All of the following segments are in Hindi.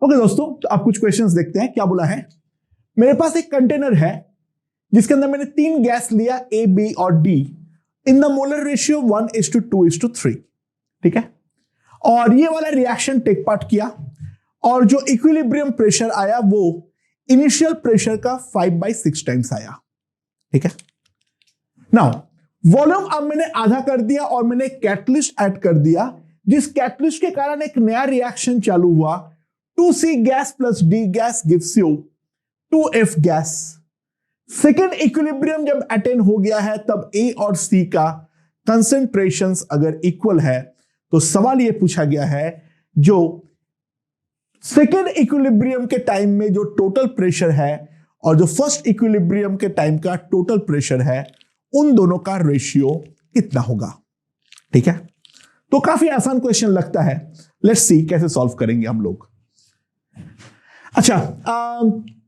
ओके दोस्तों, तो आप कुछ क्वेश्चंस देखते हैं। क्या बोला है, मेरे पास एक कंटेनर है जिसके अंदर मैंने 3 गैस लिया ए, बी और D in the molar ratio 1:2:3। ठीक है, और ये वाला रिएक्शन टेक पार्ट किया और जो इक्विलिब्रियम प्रेशर आया वो इनिशियल प्रेशर का 5/6 टाइम्स आया। ठीक है, नाउ वॉल्यूम अब मैंने आधा कर दिया और मैंने कैटलिस्ट ऐड कर दिया, जिस कैटलिस्ट के कारण एक नया रिएक्शन चालू हुआ। 2C gas plus D gas gives you 2F gas. Second equilibrium जब अटेन हो गया है तब A और C का कंसेंट्रेशंस अगर इक्वल है तो सवाल यह पूछा गया है जो सेकेंड इक्विलिब्रियम के टाइम में जो टोटल प्रेशर है और जो फर्स्ट इक्विलिब्रियम के टाइम का टोटल प्रेशर है उन दोनों का रेशियो कितना होगा। ठीक है, तो काफी आसान क्वेश्चन लगता है। लेट्स सी कैसे सॉल्व करेंगे हम लोग। अच्छा,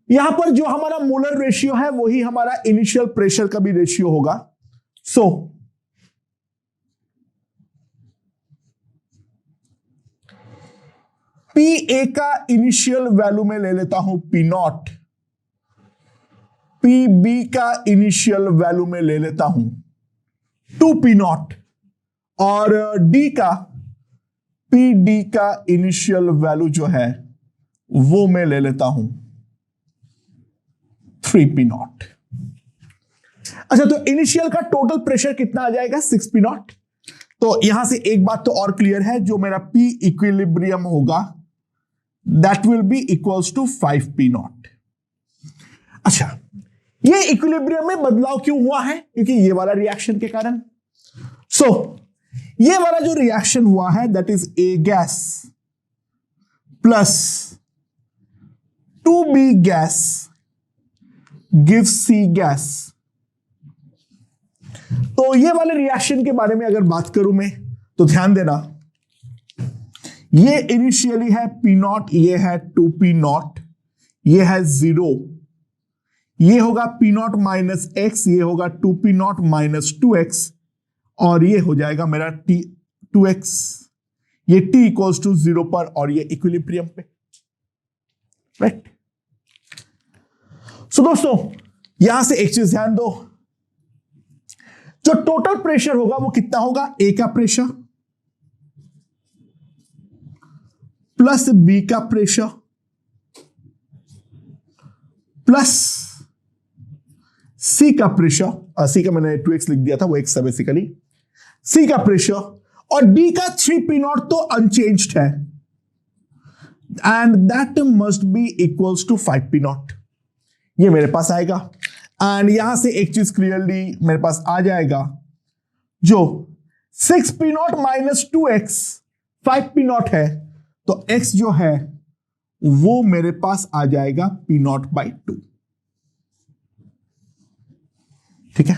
यहां पर जो हमारा मोलर रेशियो है वही हमारा इनिशियल प्रेशर का भी रेशियो होगा। सो पी ए का इनिशियल वैल्यू में ले लेता हूं पी नॉट, पी बी का इनिशियल वैल्यू में ले लेता हूं 2 पी नॉट, और डी का पी डी का इनिशियल वैल्यू जो है वो मैं ले लेता हूं 3 पी नॉट। अच्छा, तो इनिशियल का टोटल प्रेशर कितना आ जाएगा 6 पी नॉट। तो यहां से एक बात तो और क्लियर है, जो मेरा पी इक्विलिब्रियम होगा that will be equals to 5 P naught. अच्छा, ये इक्विलिब्रियम में बदलाव क्यों हुआ है, क्योंकि ये वाला रिएक्शन के कारण। सो ये वाला जो रिएक्शन हुआ है that is a gas plus 2B gas gives C gas. तो ये वाले रिएक्शन के बारे में अगर बात करूं मैं तो ध्यान देना, ये इनिशियली है P नॉट, ये है 2P नॉट, ये है 0, ये होगा P नॉट माइनस एक्स, ये होगा 2P नॉट माइनस 2x, और ये हो जाएगा मेरा T 2x। ये T इक्वल्स टू 0 पर और ये इक्विलिब्रियम पे, राइट। सो दोस्तों यहां से एक चीज ध्यान दो, जो टोटल प्रेशर होगा वो कितना होगा, A का प्रेशर प्लस B का प्रेशर प्लस C का प्रेशर, C का मैंने 2x लिख दिया था, वो x है बेसिकली, C का प्रेशर, और D का 3P नॉट तो अनचेंज्ड है and that must be equals to 5P naught. ये मेरे पास आएगा एंड यहां से एक चीज क्लियरली मेरे पास आ जाएगा, जो 6P not minus 2x 5P not है, तो x जो है वो मेरे पास आ जाएगा P नॉट बाई 2। ठीक है,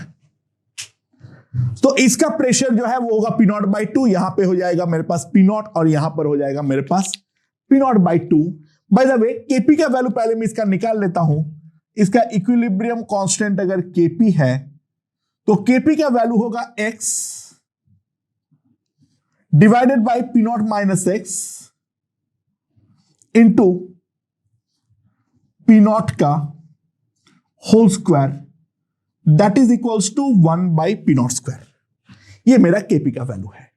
तो इसका प्रेशर जो है वो होगा P नॉट बाई 2, यहां पे हो जाएगा मेरे पास P नॉट और यहां पर हो जाएगा मेरे पास P nought by 2। Bye the way Kp का वैल्यू पहले मैं इसका निकाल लेता हूं। इसका इक्विलिब्रियम कांस्टेंट अगर Kp है तो Kp का वैल्यू होगा x divided by P nought minus x into P nought का whole square that is equals to 1 by P nought square. ये मेरा Kp का वैल्यू है,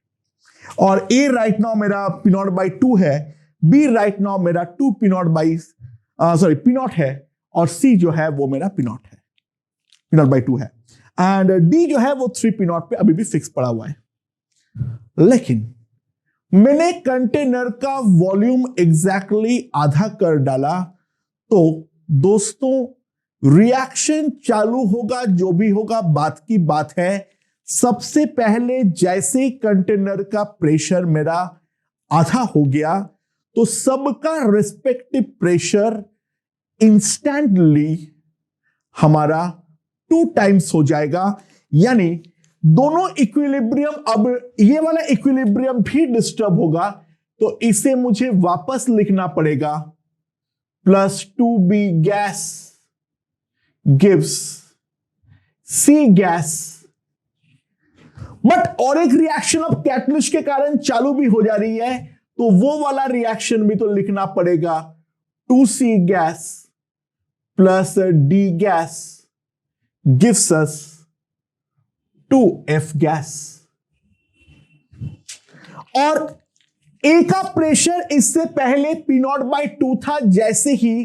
और A राइट नाउ मेरा P नॉट बाई 2 है, B राइट नाउ मेरा 2 P nought by P nought है, और C जो है वो मेरा P नॉट है, P नॉट बाई 2 है, एंड D जो है वो 3 P नॉट पे अभी भी फिक्स पड़ा हुआ है। लेकिन मैंने कंटेनर का वॉल्यूम एग्जैक्टली आधा कर डाला, तो दोस्तों रिएक्शन चालू होगा, जो भी होगा बात की बात है। सबसे पहले जैसे ही कंटेनर का प्रेशर मेरा आधा हो गया तो सबका रिस्पेक्टिव प्रेशर इंस्टेंटली हमारा 2 टाइम्स हो जाएगा, यानी दोनों इक्विलिब्रियम, अब ये वाला इक्विलिब्रियम भी डिस्टर्ब होगा, तो इसे मुझे वापस लिखना पड़ेगा plus 2B gas gives C gas. But और एक रिएक्शन अब कैटलिस्ट के कारण चालू भी हो जा रही है, तो वो वाला रिएक्शन भी तो लिखना पड़ेगा 2C gas plus D gas gives us 2F gas। और A का प्रेशर इससे पहले P0/2 था। जैसे ही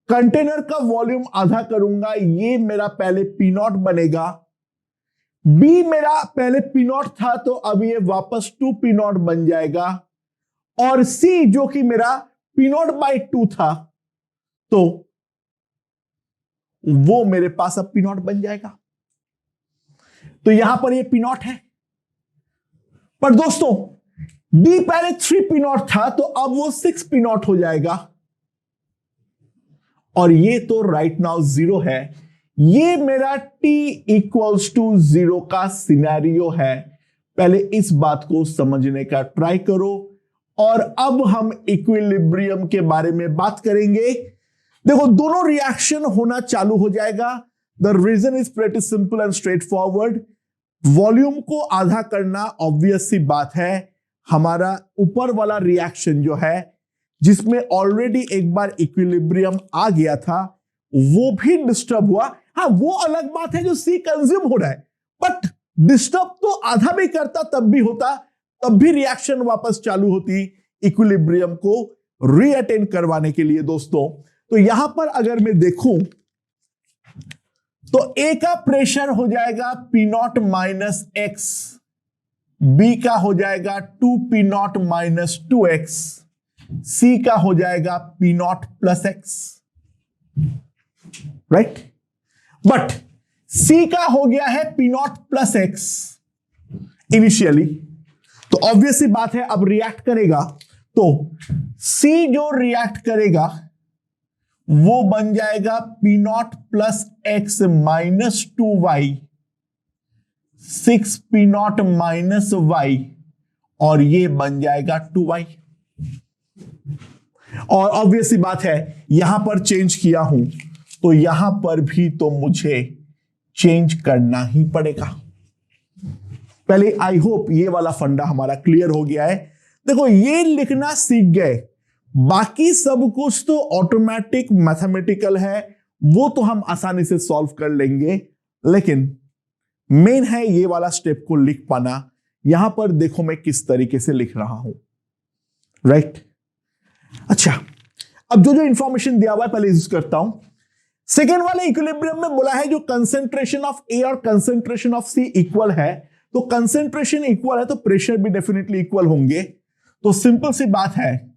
कंटेनर का वॉल्यूम आधा करूंगा, ये मेरा पहले P0 बनेगा। B मेरा पहले P0 था, तो अब ये वापस 2P0 बन जाएगा। और C जो कि मेरा P0/2 था, तो वो मेरे पास अब P0 बन जाएगा। तो यहां पर ये P0 है। पर दोस्तों, D पहले 3P0 था, तो अब वो 6P0 हो जाएगा। और ये तो राइट नाउ 0 है। ये मेरा T इक्वल्स टू 0 का सिनेरियो है। पहले इस बात को समझने का ट्राई करो। और अब हम इक्विलिब्रियम के बारे में बात करेंगे। देखो, दोनों रिएक्शन होना चालू हो जाएगा। The reason is pretty simple and straightforward. Volume को आधा करना ऑब्वियस सी बात है। हमारा ऊपर वाला रिएक्शन जो है, जिसमें ऑलरेडी एक बार इक्विलिब्रियम आ गया था, वो भी डिस्टर्ब हुआ। हाँ, वो अलग बात है जो सी कंज्यूम हो रहा है, बट डिस्टर्ब तो आधा भी करता तब भी होता, तब भी रिएक्शन वापस चालू होती इक्विलिब्रियम को रीअटेन करवाने के लिए। दोस्तों, तो यहां पर अगर मैं देखूं तो ए का प्रेशर हो जाएगा P0 माइनस एक्स, बी का हो जाएगा 2P0 माइनस 2x, सी का हो जाएगा P0 plus x, right. But C का हो गया है P0 प्लस एक्स इनिशियली, तो ऑब्वियसली बात है अब रिएक्ट करेगा, तो सी जो रिएक्ट करेगा वो बन जाएगा P0 plus x minus 2y, 6P0 minus y, और ये बन जाएगा 2y। और ऑब्वियसली बात है यहां पर चेंज किया हूं, तो यहां पर भी तो मुझे चेंज करना ही पड़ेगा। पहले आई होप ये वाला फंडा हमारा क्लियर हो गया है। देखो, ये लिखना सीख गए, बाकी सब कुछ तो ऑटोमेटिक मैथमेटिकल है, वो तो हम आसानी से सॉल्व कर लेंगे, लेकिन मेन है ये वाला स्टेप को लिख पाना। यहां पर देखो मैं किस तरीके से लिख रहा हूं, राइट। अच्छा, अब जो जो इंफॉर्मेशन दिया हुआ है पहले यूज करता हूं। सेकेंड वाले इक्विलिब्रियम में बोला है जो कंसेंट्रेशन ऑफ ए और कंसेंट्रेशन ऑफ सी इक्वल है, तो कंसेंट्रेशन इक्वल है तो प्रेशर भी डेफिनेटली इक्वल होंगे। तो सिंपल सी बात है,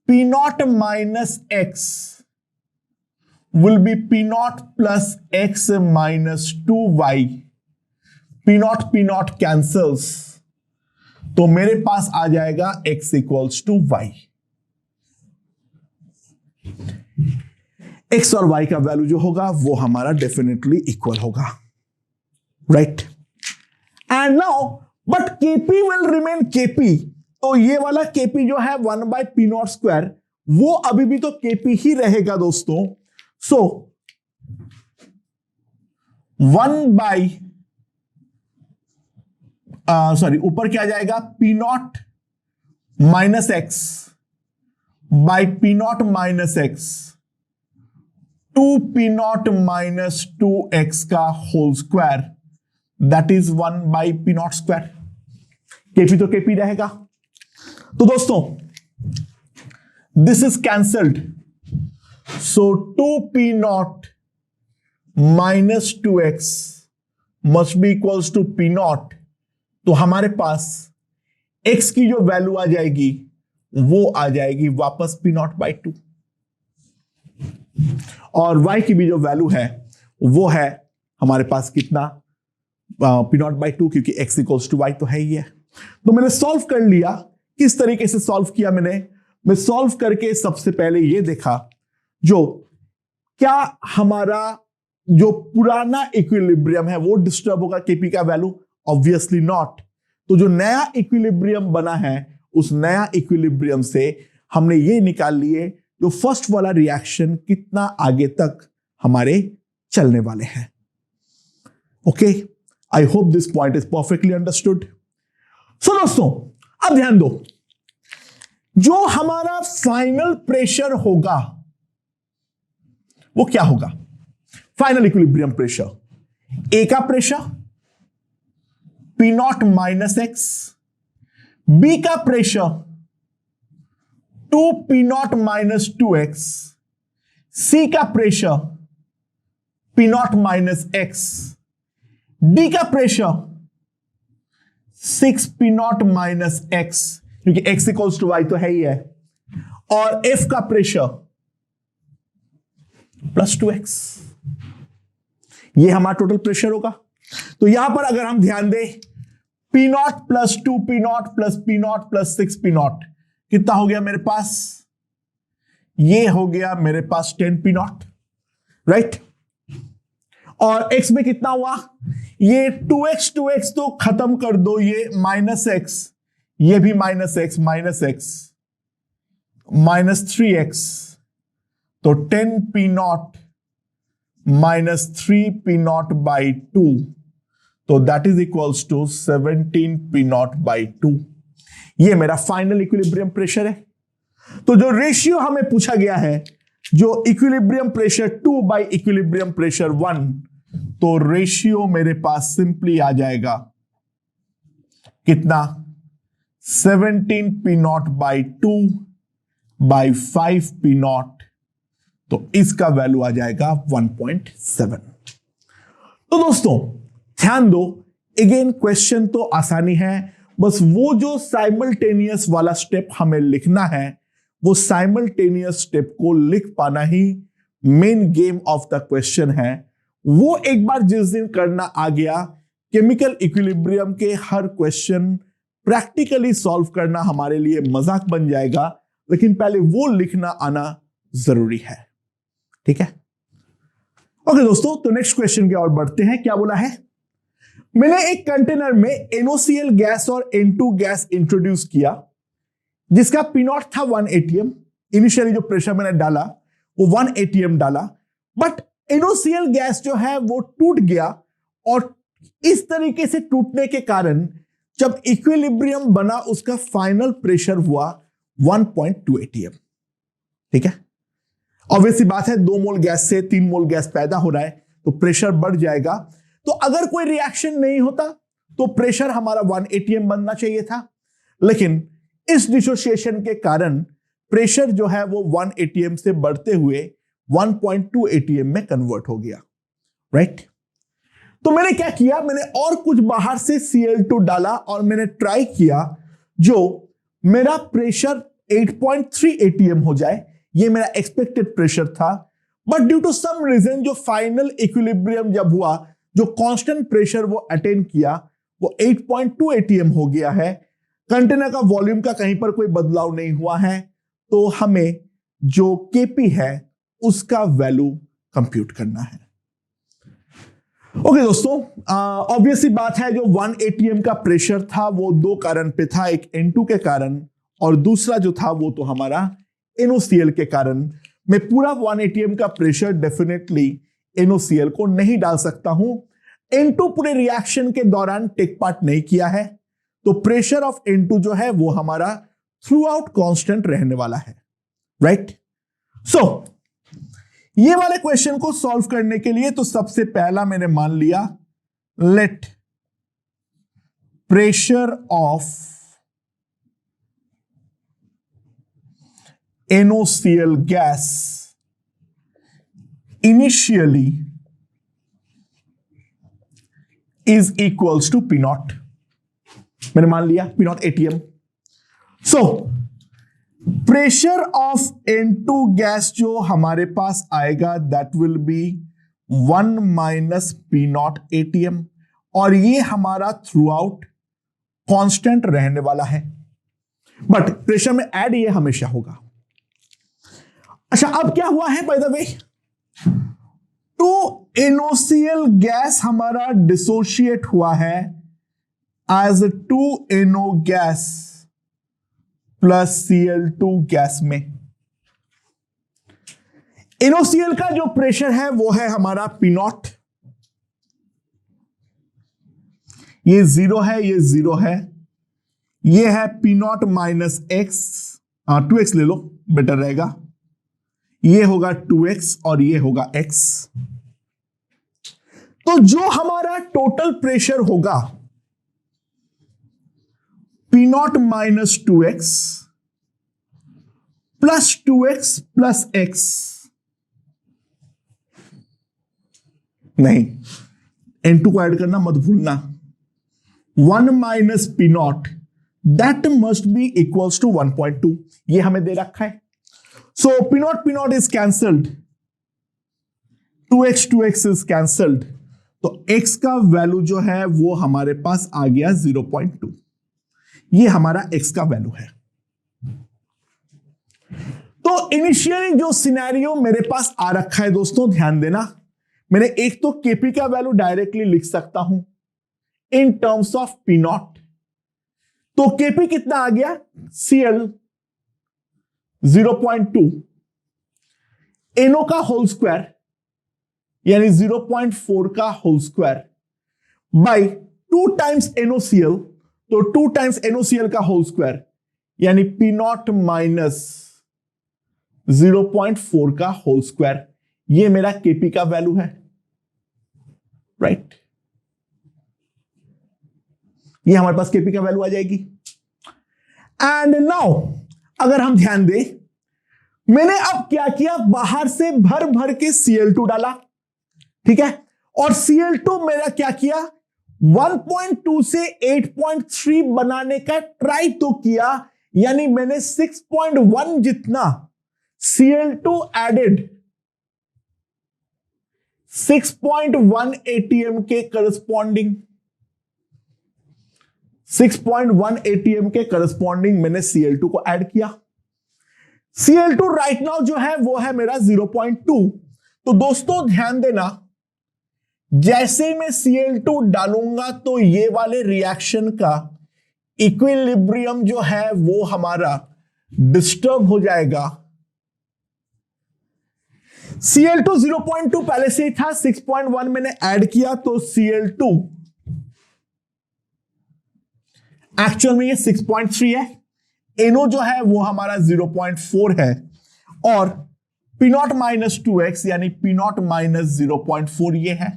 P0 minus x will be P0 plus x minus 2y, P0 cancels, तो मेरे पास आ जाएगा x इक्वल्स टू y। x और y का वैल्यू जो होगा वो हमारा डेफिनेटली इक्वल होगा, right. And now but Kp will remain Kp, तो ये वाला Kp जो है 1/P0 स्क्वायर, वो अभी भी तो Kp ही रहेगा दोस्तों। सो 1/, ऊपर क्या जाएगा, P0 minus x by P0 minus x, 2P0 minus 2x का whole square, that is 1/P0 square. Kp तो Kp रहेगा। तो दोस्तों, this is cancelled, so 2P0 minus 2x must be equals to P0, तो हमारे पास x की जो वैल्यू आ जाएगी वो आ जाएगी वापस P0/2, और y की भी जो वैल्यू है वो है हमारे पास कितना, P0/2, क्योंकि x इक्वल्स टू y तो है ही है। तो मैंने सॉल्व कर लिया। किस तरीके से सॉल्व किया मैं सॉल्व करके सबसे पहले ये देखा, जो क्या हमारा जो पुराना इक्विलिब्रियम है वो डिस्टर्ब होगा Kp का वैल्यू, ऑब्वियसली नॉट। तो जो नया इक्विलिब्रियम बना है, उस नया इक्विलिब्रियम से हमने ये निकाल लिए जो फर्स्ट वाला रिएक्शन कितना आगे तक हमारे चलने वाले हैं। Okay, I hope this point is perfectly understood. So दोस्तों, अब ध्यान दो, जो हमारा फाइनल प्रेशर होगा वो क्या होगा? फाइनल इक्विलिब्रियम प्रेशर, ए का pressure P not minus x, B का pressure 2 P not minus 2x, C का pressure P not minus x, D का pressure 6 P not minus x, क्योंकि x इक्वल्स टू वाई तो है ही है, और f का प्रेशर प्लस 2x। ये हमारा टोटल प्रेशर होगा। तो यहां पर अगर हम ध्यान दें, P not plus 2 P not plus P not plus 6 P not कितना हो गया मेरे पास? ये हो गया मेरे पास 10 पी नॉट, राइट। और x में कितना हुआ? ये 2x तो खत्म कर दो, ये माइनस एक्स, ये भी माइनस एक्स माइनस 3x, तो 10 P not minus 3 P naught by 2, तो that is equals to 17 P naught by 2। ये मेरा फाइनल इक्विलिब्रियम प्रेशर है। तो जो रेशियो हमें पूछा गया है, जो equilibrium pressure 2 by equilibrium pressure 1, तो रेशियो मेरे पास सिंपली आ जाएगा कितना? 17 P naught by 2 by 5 P not, तो इसका वैल्यू आ जाएगा 1.7। तो दोस्तों ध्यान दो, अगेन क्वेश्चन तो आसानी है, बस वो जो साइमल्टेनियस वाला स्टेप हमें लिखना है, वो साइमल्टेनियस स्टेप को लिख पाना ही main game of the question है। वो एक बार जिस दिन करना आ गया, केमिकल इक्विलिब्रियम के हर क्वेश्चन प्रैक्टिकली सॉल्व करना हमारे लिए मजाक बन जाएगा, लेकिन पहले वो लिखना आना जरूरी है, ठीक है। ओके दोस्तों, तो नेक्स्ट क्वेश्चन की ओर बढ़ते हैं। क्या बोला है? मैंने एक कंटेनर में NaOCl गैस और N2 गैस इंट्रोड्यूस किया, जिसका P नॉट था 1 atm। इनिशियली जो प्रेशर मैंने डाला वो 1 atm डाला, बट NaOCl गैस जो है वो टूट गया, और इस तरीके से टूटने के कारण जब इक्विलिब्रियम बना, उसका फाइनल प्रेशर हुआ 1.2 atm, ठीक है। ऑब्वियसली बात है, 2 मोल गैस से 3 मोल गैस पैदा हो रहा है, तो प्रेशर बढ़ जाएगा। तो अगर कोई रिएक्शन नहीं होता तो प्रेशर हमारा 1 atm बनना चाहिए था, लेकिन इस डिसोसिएशन के कारण प्रेशर जो है वो 1 atm से बढ़ते हुए 1.2 atm में कन्वर्ट हो गया, राइट। तो मैंने क्या किया, मैंने और कुछ बाहर से Cl2 डाला और मैंने ट्राई किया जो मेरा प्रेशर 8.3 atm हो जाए। ये मेरा एक्सपेक्टेड प्रेशर था, but due to some reason जो फाइनल इक्विलिब्रियम जब हुआ, जो कांस्टेंट प्रेशर वो अटेन किया, वो 8.2 atm हो गया है। कंटेनर का वॉल्यूम का कहीं पर कोई बदलाव नहीं हुआ है, तो हमें जो Kp है उसका वैल्यू कंप्यूट करना है। ओके दोस्तों, ऑब्वियसली बात है, जो 1 atm का प्रेशर था वो 2 कारण पे था, एक N2 के कारण और दूसरा जो था वो तो हमारा NaOCl के कारण। मैं पूरा 1 atm का प्रेशर डेफिनेटली NaOCl को नहीं डाल सकता हूं। N2 पूरे रिएक्शन के दौरान टेक पार्ट नहीं किया है, तो प्रेशर ऑफ N2 जो है वो हमारा थ्रू आउट कांस्टेंट रहने वाला है, राइट। सो ये वाले क्वेश्चन को सॉल्व करने के लिए तो सबसे पहला मैंने मान लिया, let pressure of NaOCl gas initially is equals to P naught। मैंने मान लिया P naught atm। So pressure of N2 gas जो हमारे पास आएगा that will B 1 minus P naught atm, और ये हमारा थ्रू आउट कांस्टेंट रहने वाला है, बट प्रेशर में ऐड ये हमेशा होगा। अच्छा, अब क्या हुआ है by the way, 2 NaOCl gas हमारा डिसोशिएट हुआ है as 2 NO gas plus Cl2 gas में। NaOCl का जो प्रेशर है वो है हमारा P नॉट, ये 0 है, ये 0 है, ये है P nought minus x 2x ले लो, बेटर रहेगा। ये होगा 2x और ये होगा x। तो जो हमारा टोटल प्रेशर होगा P0 minus 2x plus 2x plus x, नहीं N2 को ऐड करना मत भूलना, 1 minus P0 that must be equals to 1.2, ये हमें दे रखा है। So P0 is cancelled, 2x is cancelled, तो x का वैल्यू जो है वो हमारे पास आ गया 0.2, ये हमारा x का वैल्यू है। तो इनिशियली जो सिनेरियो मेरे पास आ रखा है दोस्तों, ध्यान देना, मैंने एक तो Kp का वैल्यू डायरेक्टली लिख सकता हूं इन टर्म्स ऑफ P0। तो Kp कितना आ गया, Cl 0.2, NO का होल स्क्वायर यानी 0.4 का whole square by 2 times NOCl, तो 2 टाइम्स NOCl का होल स्क्वायर यानी P0 माइनस 0.4 का होल स्क्वायर, ये मेरा Kp का वैल्यू है, राइट। ये हमारे पास Kp का वैल्यू आ जाएगी। एंड नाउ अगर हम ध्यान दें, मैंने अब क्या किया, बाहर से भर भर के Cl2 डाला, ठीक है, और Cl2 मेरा क्या किया, 1.2 से 8.3 बनाने का ट्राई तो किया, यानी मैंने 6.1 जितना Cl2 एडेड 6.1 ATM के करस्पॉन्डिंग, 6.1 ATM के करस्पॉन्डिंग मैंने Cl2 को ऐड किया। Cl2 राइट नाउ जो है वो है मेरा 0.2। तो दोस्तों ध्यान देना, जैसे मैं Cl2 डालूंगा तो ये वाले रिएक्शन का इक्विलिब्रियम जो है वो हमारा डिस्टर्ब हो जाएगा। Cl2 0.2 पहले से ही था, 6.1 मैंने ऐड किया, तो Cl2 एक्चुअल में ये 6.3 है, NO जो है वो हमारा 0.4 है, और P0 माइनस 2x यानी P0 माइनस 0.4 ये है।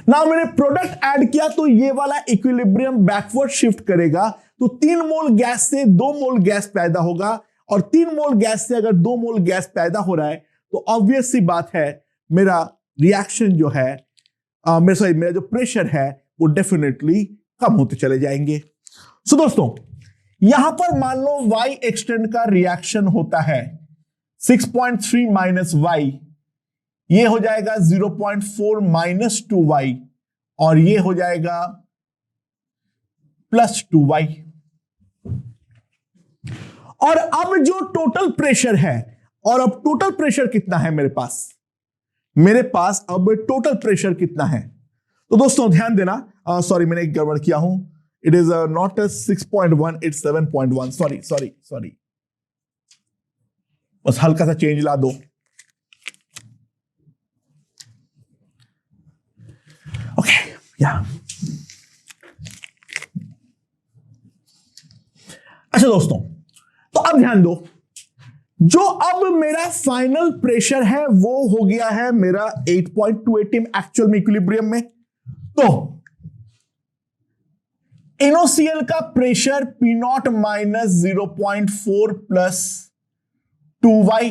ना मैंने प्रोडक्ट ऐड किया तो ये वाला इक्विलिब्रियम बैकवर्ड शिफ्ट करेगा, तो 3 मोल गैस से 2 मोल गैस पैदा होगा, और 3 मोल गैस से अगर 2 मोल गैस पैदा हो रहा है तो ऑब्वियस सी बात है मेरा रिएक्शन जो है मेरा जो प्रेशर है वो डेफिनेटली कम होते चले जाएंगे। सो दोस्तों यहां पर मान लो y एक्सटेंड का रिएक्शन होता है 6.3 माइनस y, ये हो जाएगा 0.4 माइनस 2y, और ये हो जाएगा प्लस 2y। और अब जो टोटल प्रेशर है, और अब टोटल प्रेशर कितना है मेरे पास अब टोटल प्रेशर कितना है, तो दोस्तों ध्यान देना, सॉरी मैंने एक गड़बड़ किया हूं, it is not 6.1, it's 7.1, sorry, बस हल्का सा चेंज ला दो। ओके या अच्छा दोस्तों, तो अब ध्यान दो, जो अब मेरा फाइनल प्रेशर है वो हो गया है मेरा 8.2 ATM एक्चुअल में इक्विलिब्रियम में। तो NOCl का pressure P0 minus 0.4 plus 2y,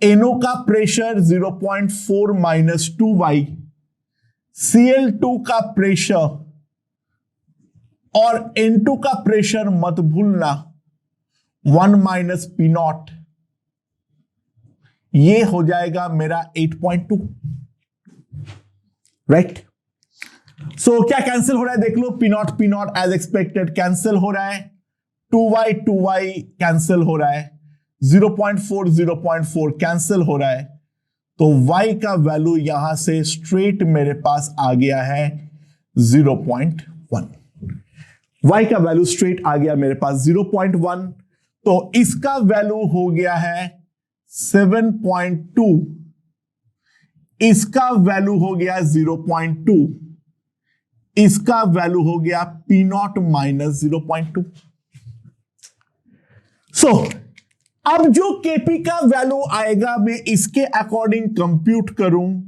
NO का प्रेशर 0.4 माइनस 2y, Cl2 का प्रेशर और N2 का प्रेशर मत भूलना 1 माइनस P0, ये हो जाएगा मेरा 8.2, राइट। सो क्या कैंसिल हो रहा है देख लो, P0 एज एक्सपेक्टेड कैंसिल हो रहा है, 2y कैंसिल हो रहा है, 0.4 कैंसिल हो रहा है, तो y का वैल्यू यहां से स्ट्रेट मेरे पास आ गया है 0.1, y का वैल्यू स्ट्रेट आ गया मेरे पास 0.1, तो इसका वैल्यू हो गया है 7.2, इसका वैल्यू हो गया 0.2, इसका वैल्यू हो गया P0 माइनस 0.2। सो अब जो केपी का वैल्यू आएगा मैं इसके अकॉर्डिंग कंप्यूट करूं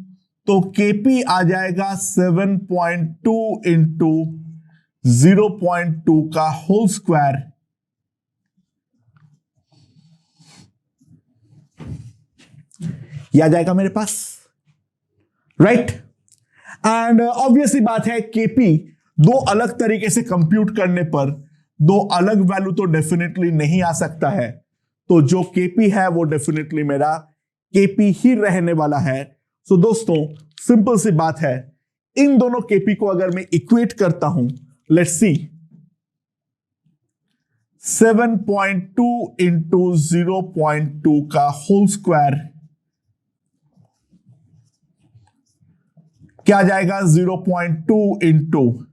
तो केपी आ जाएगा 7.2 इंटू 0.2 का होल स्क्वायर, यह आ जाएगा मेरे पास, राइट। एंड ऑब्वियसली बात है केपी दो अलग तरीके से कंप्यूट करने पर दो अलग वैल्यू तो डेफिनेटली नहीं आ सकता है, तो जो केपी है वो डेफिनेटली मेरा केपी ही रहने वाला है। सो दोस्तों सिंपल सी बात है, इन दोनों केपी को अगर मैं इक्वेट करता हूं, लेट्स सी 7.2 इंटू 0.2 का होल स्क्वायर क्या आ जाएगा, 0.2 इंटू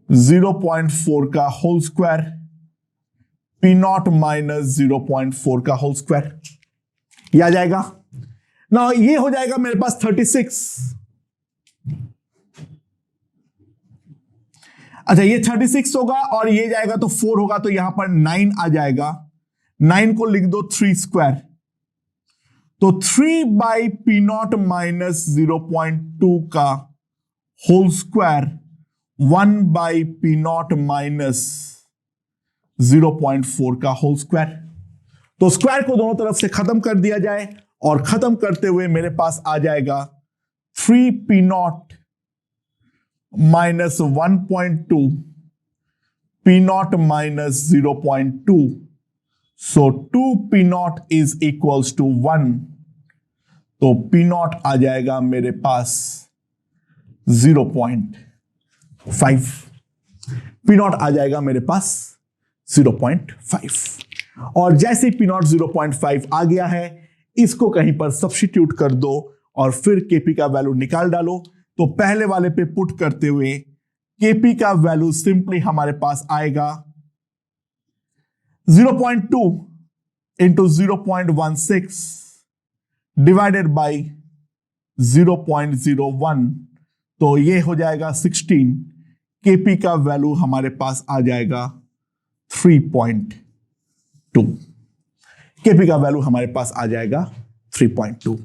0.4 का whole square, P not minus 0.4 का होल स्क्वायर, यह आ जाएगा ना। ये हो जाएगा मेरे पास 36। अच्छा ये 36 होगा और ये जाएगा तो 4 होगा, तो यहां पर 9 आ जाएगा। 9 को लिख दो 3 स्क्वायर, तो 3 बाई पी नॉट माइनस 0.2 का whole square 1 by P not minus 0.4 का होल स्क्वायर। तो स्क्वायर को दोनों तरफ से खत्म कर दिया जाए और खत्म करते हुए मेरे पास आ जाएगा 3 P not minus 1.2 P not minus 0.2, so 2 P naught is equals to 1, तो पी नॉट आ जाएगा मेरे पास 0.5, पी नॉट आ जाएगा मेरे पास 0.5। और जैसे पी नॉट 0.5 आ गया है, इसको कहीं पर सब्स्टिट्यूट कर दो और फिर केपी का वैल्यू निकाल डालो। तो पहले वाले पे पुट करते हुए केपी का वैल्यू सिंपली हमारे पास आएगा 0.2 इंटू 0.16 डिवाइडेड बाई 0.01, तो ये हो जाएगा 16। केपी का वैल्यू हमारे पास आ जाएगा 3.2, केपी का वैल्यू हमारे पास आ जाएगा 3.2।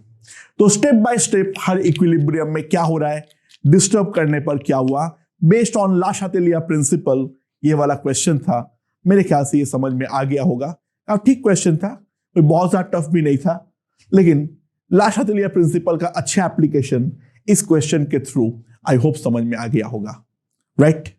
तो step by step her equilibrium में क्या हो रहा है, डिस्टर्ब करने पर क्या हुआ, बेस्ड ऑन ला शातेलिया प्रिंसिपल ये वाला क्वेश्चन था। मेरे ख्याल से ये समझ में आ गया होगा। अब ठीक क्वेश्चन था, कोई बहुत ज्यादा टफ भी नहीं था, लेकिन ला शातेलिया प्रिंसिपल का अच्छा एप्लीकेशन इस क्वेश्चन के थ्रू आई होप समझ में आ गया होगा, राइट।